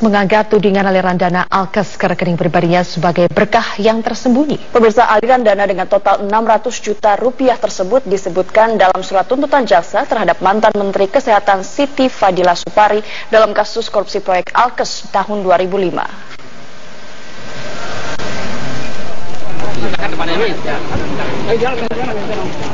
Menganggap tudingan aliran dana Alkes ke rekening pribadinya sebagai berkah yang tersembunyi. Pemirsa, aliran dana dengan total 600 juta rupiah tersebut disebutkan dalam surat tuntutan jaksa terhadap mantan Menteri Kesehatan Siti Fadila Supari dalam kasus korupsi proyek Alkes tahun 2005.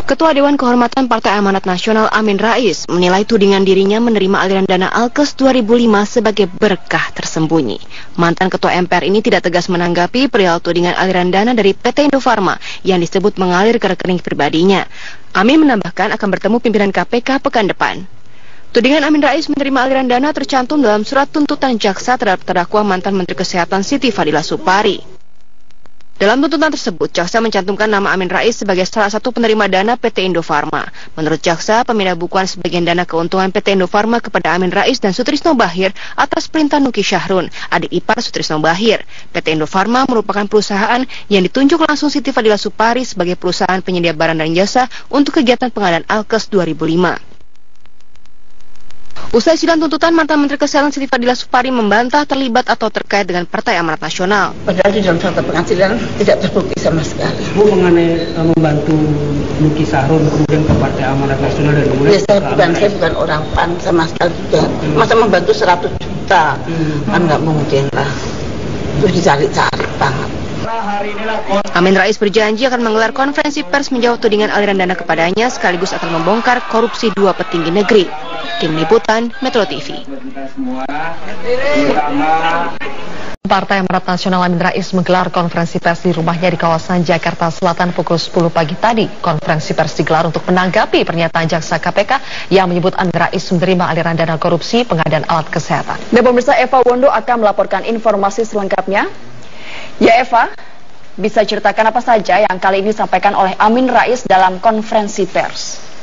Ketua Dewan Kehormatan Partai Amanat Nasional Amin Rais menilai tudingan dirinya menerima aliran dana Alkes 2005 sebagai berkah tersembunyi. Mantan Ketua MPR ini tidak tegas menanggapi perihal tudingan aliran dana dari PT Indofarma yang disebut mengalir ke rekening pribadinya. Amin menambahkan akan bertemu pimpinan KPK pekan depan. Tudingan Amin Rais menerima aliran dana tercantum dalam surat tuntutan jaksa terhadap terdakwa mantan Menteri Kesehatan Siti Fadila Supari. Dalam tuntutan tersebut, jaksa mencantumkan nama Amin Rais sebagai salah satu penerima dana PT Indofarma. Menurut jaksa, pemindah bukuan sebagian dana keuntungan PT Indofarma kepada Amin Rais dan Sutrisno Bahir atas perintah Nuki Syahrun, adik ipar Sutrisno Bahir. PT Indofarma merupakan perusahaan yang ditunjuk langsung Siti Fadila Supari sebagai perusahaan penyedia barang dan jasa untuk kegiatan pengadaan Alkes 2005. Usai sidang tuntutan, mantan Menteri Kesehatan Siti Fadila Supari membantah terlibat atau terkait dengan Partai Amanat Nasional. Padahal di dalam fakta pengadilan tidak terbukti sama sekali. Bu, mengenai membantu Nuki Syahrun kemudian ke Partai Amanat Nasional dan kemudian saya bukan orang PAN sama sekali juga. Masa membantu 100 juta? Kan nggak mungkin lah. Terus dicari-cari banget. Amin Rais berjanji akan menggelar konferensi pers menjawab tudingan aliran dana kepadanya sekaligus akan membongkar korupsi dua petinggi negeri. Tim Liputan Metro TV. Partai Amanat Nasional Amin Rais menggelar konferensi pers di rumahnya di kawasan Jakarta Selatan pukul 10 pagi tadi. Konferensi pers digelar untuk menanggapi pernyataan jaksa KPK yang menyebut Amin Rais menerima aliran dana korupsi pengadaan alat kesehatan. Dan pemirsa, Eva Wondo akan melaporkan informasi selengkapnya. Ya Eva, bisa ceritakan apa saja yang kali ini disampaikan oleh Amin Rais dalam konferensi pers?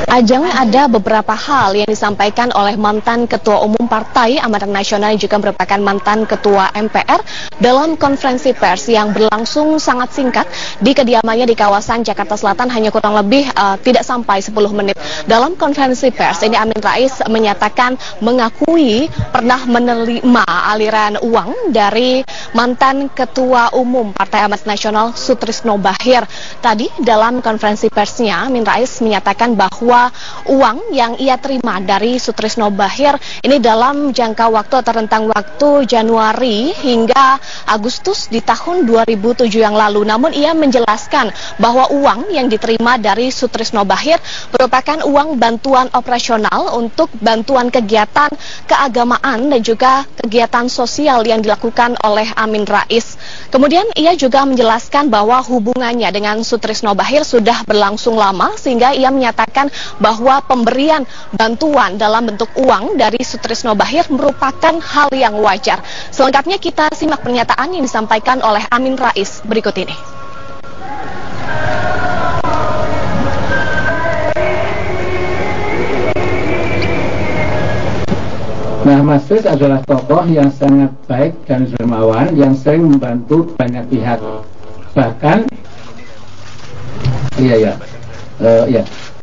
Ajeng, ada beberapa hal yang disampaikan oleh mantan Ketua Umum Partai Amanat Nasional yang juga merupakan mantan Ketua MPR dalam konferensi pers yang berlangsung sangat singkat di kediamannya di kawasan Jakarta Selatan, hanya kurang lebih tidak sampai 10 menit. Dalam konferensi pers ini Amin Rais menyatakan mengakui pernah menerima aliran uang dari mantan Ketua Umum Partai Amanat Nasional Sutrisno Bahir. Tadi dalam konferensi persnya Amin Rais menyatakan bahwa uang yang ia terima dari Sutrisno Bahir ini dalam jangka waktu atau rentang waktu Januari hingga Agustus di tahun 2007 yang lalu. Namun ia menjelaskan bahwa uang yang diterima dari Sutrisno Bahir merupakan uang bantuan operasional untuk bantuan kegiatan keagamaan dan juga kegiatan sosial yang dilakukan oleh Amin Rais. Kemudian ia juga menjelaskan bahwa hubungannya dengan Sutrisno Bahir sudah berlangsung lama sehingga ia menyatakan bahwa pemberian bantuan dalam bentuk uang dari Sutrisno Bahir merupakan hal yang wajar. Selengkapnya kita simak pernyataan yang disampaikan oleh Amin Rais berikut ini. Nah, Mas Rais adalah tokoh yang sangat baik dan dermawan yang sering membantu banyak pihak. Bahkan,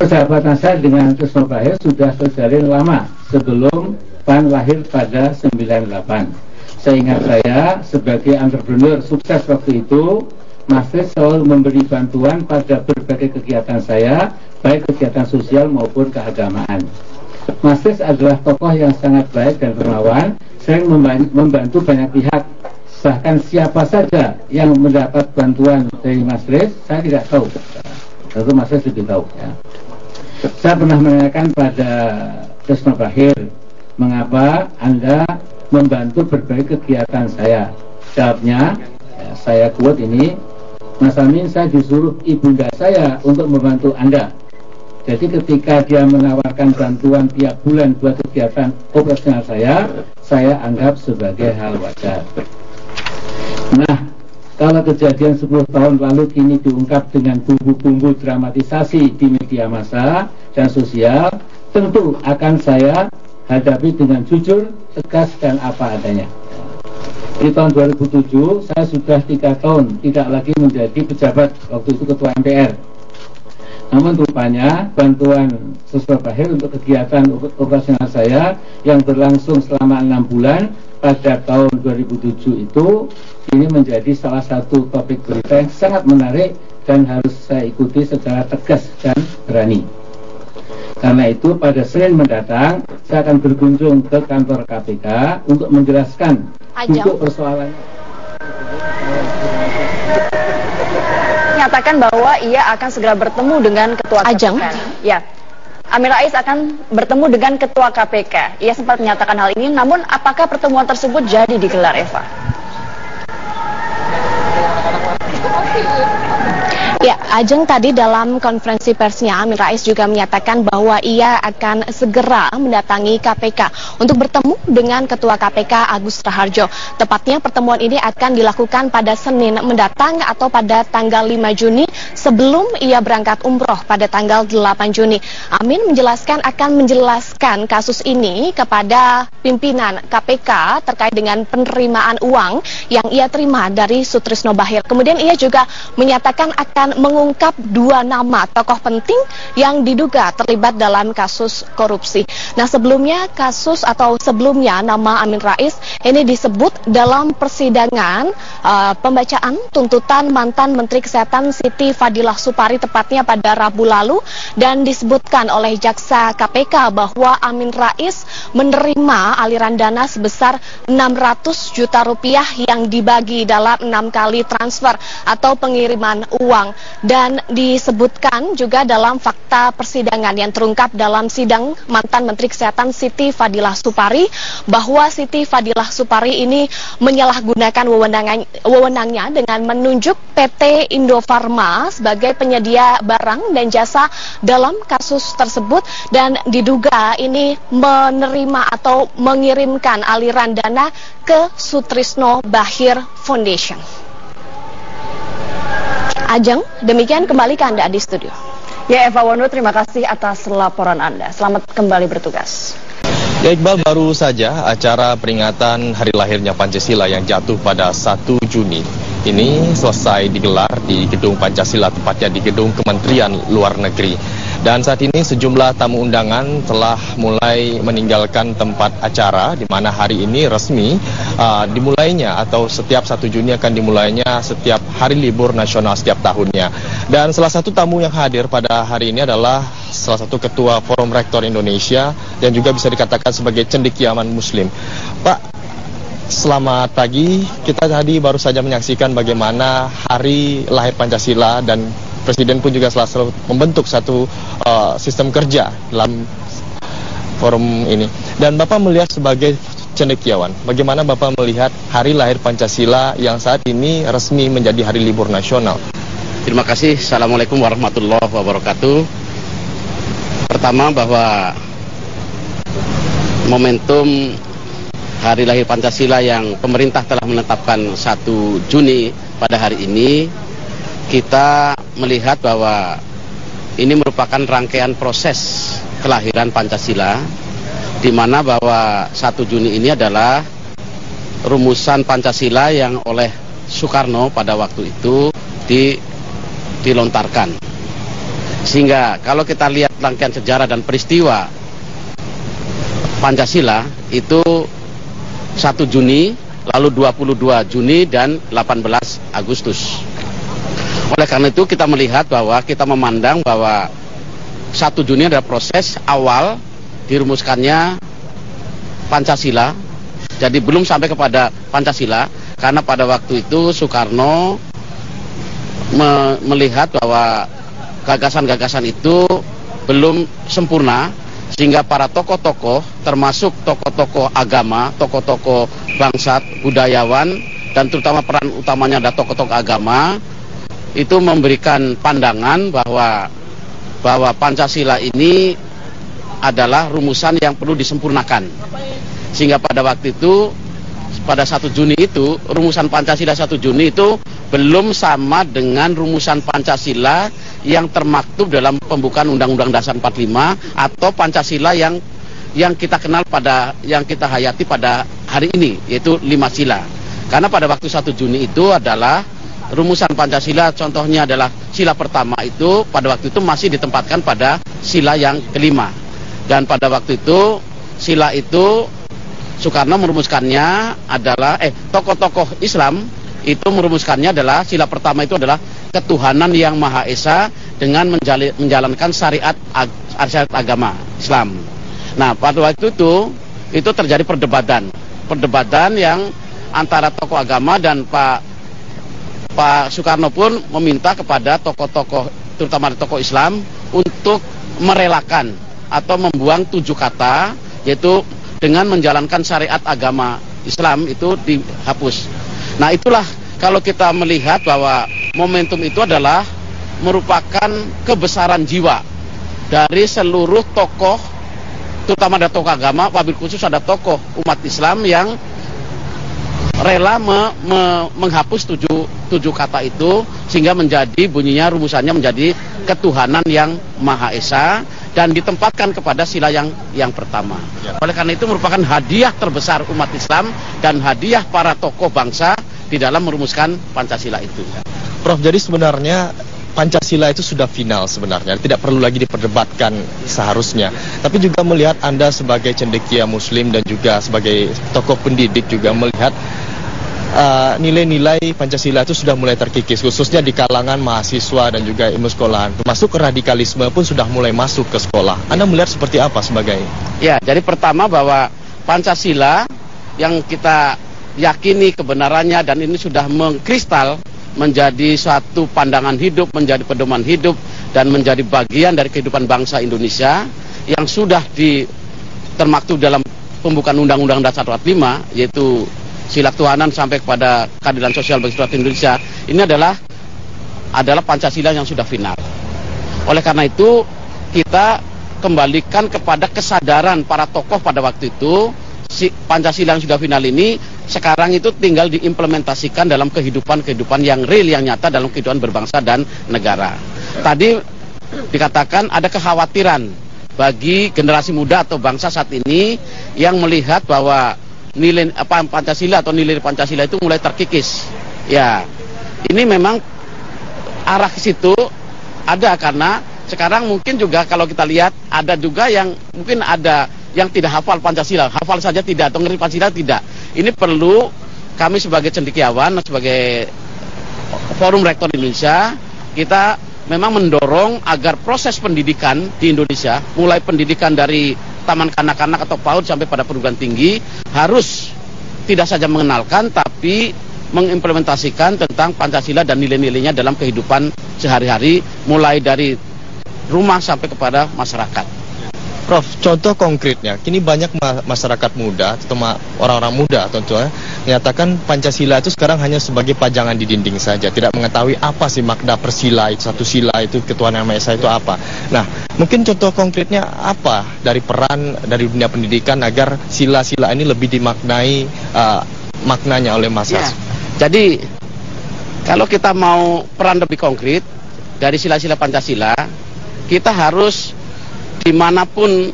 persahabatan saya dengan Sutrisno Bahir sudah terjalin lama sebelum PAN lahir pada 98. Seingat saya, sebagai entrepreneur sukses waktu itu, Mas Rais selalu memberi bantuan pada berbagai kegiatan saya, baik kegiatan sosial maupun keagamaan. Mas Rais adalah tokoh yang sangat baik dan dermawan, sering membantu banyak pihak. Bahkan siapa saja yang mendapat bantuan dari Mas Rais, saya tidak tahu. Tentu Mas Rais lebih tahu ya. Saya pernah menanyakan pada Sutrisno Bahir, mengapa Anda membantu berbagai kegiatan saya? Jawabnya, saya quote ini, Mas Amin, saya disuruh ibunda saya untuk membantu Anda. Jadi ketika dia menawarkan bantuan tiap bulan buat kegiatan operasional saya anggap sebagai hal wajar. Nah, kalau kejadian 10 tahun lalu kini diungkap dengan bumbu-bumbu dramatisasi di media massa dan sosial, tentu akan saya hadapi dengan jujur, tegas, dan apa adanya. Di tahun 2007, saya sudah 3 tahun tidak lagi menjadi pejabat, waktu itu Ketua MPR. Namun rupanya bantuan siswa akhir untuk kegiatan operasional saya yang berlangsung selama 6 bulan pada tahun 2007 itu ini menjadi salah satu topik berita yang sangat menarik dan harus saya ikuti secara tegas dan berani. Karena itu pada Senin mendatang saya akan berkunjung ke kantor KPK untuk menjelaskan duduk persoalannya. Menyatakan bahwa ia akan segera bertemu dengan ketua KPK. Ya, Amin Rais akan bertemu dengan ketua KPK. Ia sempat menyatakan hal ini, namun apakah pertemuan tersebut jadi digelar, Eva? Ya, Ajeng tadi dalam konferensi persnya Amin Rais juga menyatakan bahwa ia akan segera mendatangi KPK untuk bertemu dengan Ketua KPK Agus Raharjo. Tepatnya pertemuan ini akan dilakukan pada Senin mendatang atau pada tanggal 5 Juni sebelum ia berangkat umroh pada tanggal 8 Juni. Amin akan menjelaskan kasus ini kepada pimpinan KPK terkait dengan penerimaan uang yang ia terima dari Sutrisno Bachir. Kemudian ia juga menyatakan akan mengungkap 2 nama tokoh penting yang diduga terlibat dalam kasus korupsi. Nah, sebelumnya nama Amin Rais ini disebut dalam persidangan pembacaan tuntutan mantan Menteri Kesehatan Siti Fadilah Supari tepatnya pada Rabu lalu, dan disebutkan oleh jaksa KPK bahwa Amin Rais menerima aliran dana sebesar 600 juta rupiah yang dibagi dalam 6 kali transfer atau pengiriman uang. Dan disebutkan juga dalam fakta persidangan yang terungkap dalam sidang mantan Menteri Kesehatan Siti Fadilah Supari bahwa Siti Fadilah Supari ini menyalahgunakan wewenangnya dengan menunjuk PT Indofarma sebagai penyedia barang dan jasa dalam kasus tersebut, dan diduga ini menerima atau mengirimkan aliran dana ke Sutrisno Bachir Foundation. Ajeng, demikian kembali ke Anda di studio. Ya, Eva Wono, terima kasih atas laporan Anda. Selamat kembali bertugas. Ya, Iqbal, baru saja acara peringatan hari lahirnya Pancasila yang jatuh pada 1 Juni ini selesai digelar di Gedung Pancasila, tepatnya di Gedung Kementerian Luar Negeri. Dan saat ini sejumlah tamu undangan telah mulai meninggalkan tempat acara, di mana hari ini resmi dimulainya atau setiap 1 Juni akan dimulainya setiap hari libur nasional setiap tahunnya. Dan salah satu tamu yang hadir pada hari ini adalah salah satu ketua Forum Rektor Indonesia dan juga bisa dikatakan sebagai cendekiawan Muslim. Pak, selamat pagi. Kita tadi baru saja menyaksikan bagaimana hari lahir Pancasila, dan Presiden pun juga selalu membentuk satu sistem kerja dalam forum ini. Dan Bapak melihat sebagai cendekiawan, bagaimana Bapak melihat hari lahir Pancasila yang saat ini resmi menjadi hari libur nasional? Terima kasih. Assalamualaikum warahmatullahi wabarakatuh. Pertama, bahwa momentum hari lahir Pancasila yang pemerintah telah menetapkan 1 Juni pada hari ini, kita melihat bahwa ini merupakan rangkaian proses kelahiran Pancasila, di mana bahwa 1 Juni ini adalah rumusan Pancasila yang oleh Soekarno pada waktu itu dilontarkan. Sehingga kalau kita lihat rangkaian sejarah dan peristiwa Pancasila itu 1 Juni, lalu 22 Juni dan 18 Agustus. Oleh karena itu kita melihat bahwa kita memandang bahwa 1 Juni adalah proses awal dirumuskannya Pancasila. Jadi belum sampai kepada Pancasila, karena pada waktu itu Soekarno melihat bahwa gagasan-gagasan itu belum sempurna, sehingga para tokoh-tokoh, termasuk tokoh-tokoh agama, tokoh-tokoh bangsa, budayawan, dan terutama peran utamanya ada tokoh-tokoh agama, itu memberikan pandangan bahwa Pancasila ini adalah rumusan yang perlu disempurnakan. Sehingga pada waktu itu, pada 1 Juni itu, rumusan Pancasila 1 Juni itu belum sama dengan rumusan Pancasila yang termaktub dalam pembukaan Undang-Undang Dasar 45 atau Pancasila yang kita kenal yang kita hayati pada hari ini, yaitu 5 sila. Karena pada waktu 1 Juni itu adalah rumusan Pancasila, contohnya adalah sila pertama itu pada waktu itu masih ditempatkan pada sila yang kelima. Dan pada waktu itu sila itu Soekarno merumuskannya adalah tokoh-tokoh Islam itu merumuskannya adalah sila pertama itu adalah ketuhanan yang Maha Esa dengan menjalankan syariat agama Islam. Nah, pada waktu itu terjadi perdebatan yang antara tokoh agama dan Pak Soekarno pun meminta kepada tokoh-tokoh, terutama tokoh Islam, untuk merelakan atau membuang 7 kata, yaitu dengan menjalankan syariat agama Islam itu dihapus. Nah, itulah kalau kita melihat bahwa momentum itu adalah merupakan kebesaran jiwa dari seluruh tokoh, terutama ada tokoh agama, wabil khusus ada tokoh umat Islam yang rela menghapus 7 kata itu, sehingga menjadi bunyinya, rumusannya menjadi ketuhanan yang Maha Esa dan ditempatkan kepada sila yang pertama. Oleh karena itu merupakan hadiah terbesar umat Islam dan hadiah para tokoh bangsa di dalam merumuskan Pancasila itu. Prof, jadi sebenarnya Pancasila itu sudah final sebenarnya, tidak perlu lagi diperdebatkan seharusnya. Tapi juga melihat Anda sebagai cendekia Muslim dan juga sebagai tokoh pendidik juga melihat nilai-nilai Pancasila itu sudah mulai terkikis, khususnya di kalangan mahasiswa dan juga ilmu sekolahan. Termasuk radikalisme pun sudah mulai masuk ke sekolah. Anda melihat seperti apa sebagai? Ya, jadi pertama bahwa Pancasila yang kita yakini kebenarannya dan ini sudah mengkristal menjadi suatu pandangan hidup, menjadi pedoman hidup dan menjadi bagian dari kehidupan bangsa Indonesia yang sudah termaktub dalam pembukaan Undang-Undang Dasar 45, yaitu sila ketuhanan sampai kepada keadilan sosial bagi seluruh Indonesia. Ini adalah Pancasila yang sudah final. Oleh karena itu kita kembalikan kepada kesadaran para tokoh pada waktu itu, Pancasila yang sudah final ini sekarang itu tinggal diimplementasikan dalam kehidupan yang real, yang nyata dalam kehidupan berbangsa dan negara. Tadi dikatakan ada kekhawatiran bagi generasi muda atau bangsa saat ini yang melihat bahwa nilai Pancasila atau nilai Pancasila itu mulai terkikis. Ya, ini memang arah ke situ ada, karena sekarang mungkin juga kalau kita lihat ada juga yang mungkin ada yang tidak hafal Pancasila, hafal saja tidak, atau ngerti Pancasila tidak. Ini perlu kami sebagai cendekiawan, sebagai Forum Rektor Indonesia, kita memang mendorong agar proses pendidikan di Indonesia, mulai pendidikan dari taman kanak-kanak atau PAUD sampai pada perguruan tinggi, harus tidak saja mengenalkan tapi mengimplementasikan tentang Pancasila dan nilai-nilainya dalam kehidupan sehari-hari, mulai dari rumah sampai kepada masyarakat. Prof, contoh konkretnya, kini banyak masyarakat muda, terutama orang-orang muda tentunya, menyatakan Pancasila itu sekarang hanya sebagai pajangan di dinding saja, tidak mengetahui apa sih makna persila itu, satu sila itu, ketuhanan Maha Esa itu apa. Nah, mungkin contoh konkretnya apa dari peran dari dunia pendidikan agar sila-sila ini lebih dimaknai maknanya oleh masyarakat? Ya, jadi kalau kita mau peran lebih konkret dari sila-sila Pancasila, kita harus dimanapun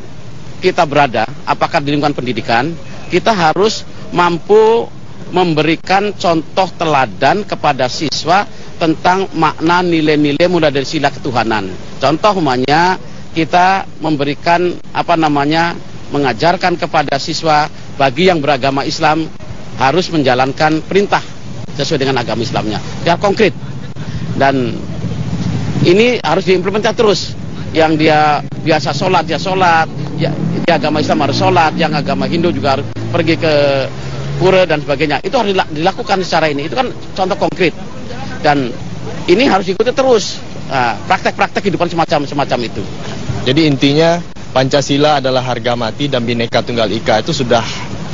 kita berada, apakah di lingkungan pendidikan, kita harus mampu memberikan contoh teladan kepada siswa tentang makna nilai-nilai mulai dari sila ketuhanan. Contoh umpamanya kita memberikan mengajarkan kepada siswa bagi yang beragama Islam harus menjalankan perintah sesuai dengan agama Islamnya. Ya, konkret. Dan ini harus diimplementasi terus. Yang dia biasa sholat, ya di agama Islam harus sholat, yang agama Hindu juga harus pergi ke pura dan sebagainya. Itu harus dilakukan secara ini. Itu kan contoh konkret. Dan ini harus diikuti terus. Praktek-praktek kehidupan semacam itu. Jadi intinya Pancasila adalah harga mati dan Bhinneka Tunggal Ika itu sudah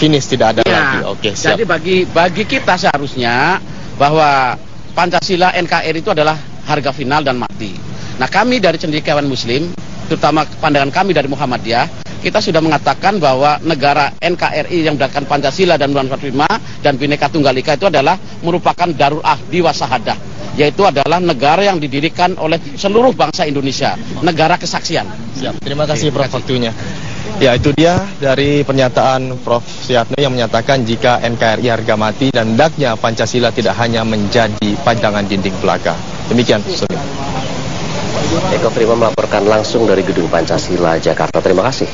finish, tidak ada lagi. Oke, siap. Jadi bagi kita seharusnya bahwa Pancasila NKRI itu adalah harga final dan mati. Nah, kami dari cendekiawan Muslim, terutama pandangan kami dari Muhammadiyah, kita sudah mengatakan bahwa negara NKRI yang berdasarkan Pancasila dan Undang-Undang 45 dan Bhinneka Tunggal Ika itu adalah merupakan Darul Ahdi wa Sahadah, yaitu adalah negara yang didirikan oleh seluruh bangsa Indonesia, negara kesaksian. Siap. Terima kasih Prof waktunya. Ya, itu dia dari pernyataan Prof Suyatno yang menyatakan jika NKRI harga mati dan hendaknya Pancasila tidak hanya menjadi pajangan dinding belaka. Demikian, Sumi. Prima melaporkan langsung dari Gedung Pancasila, Jakarta. Terima kasih.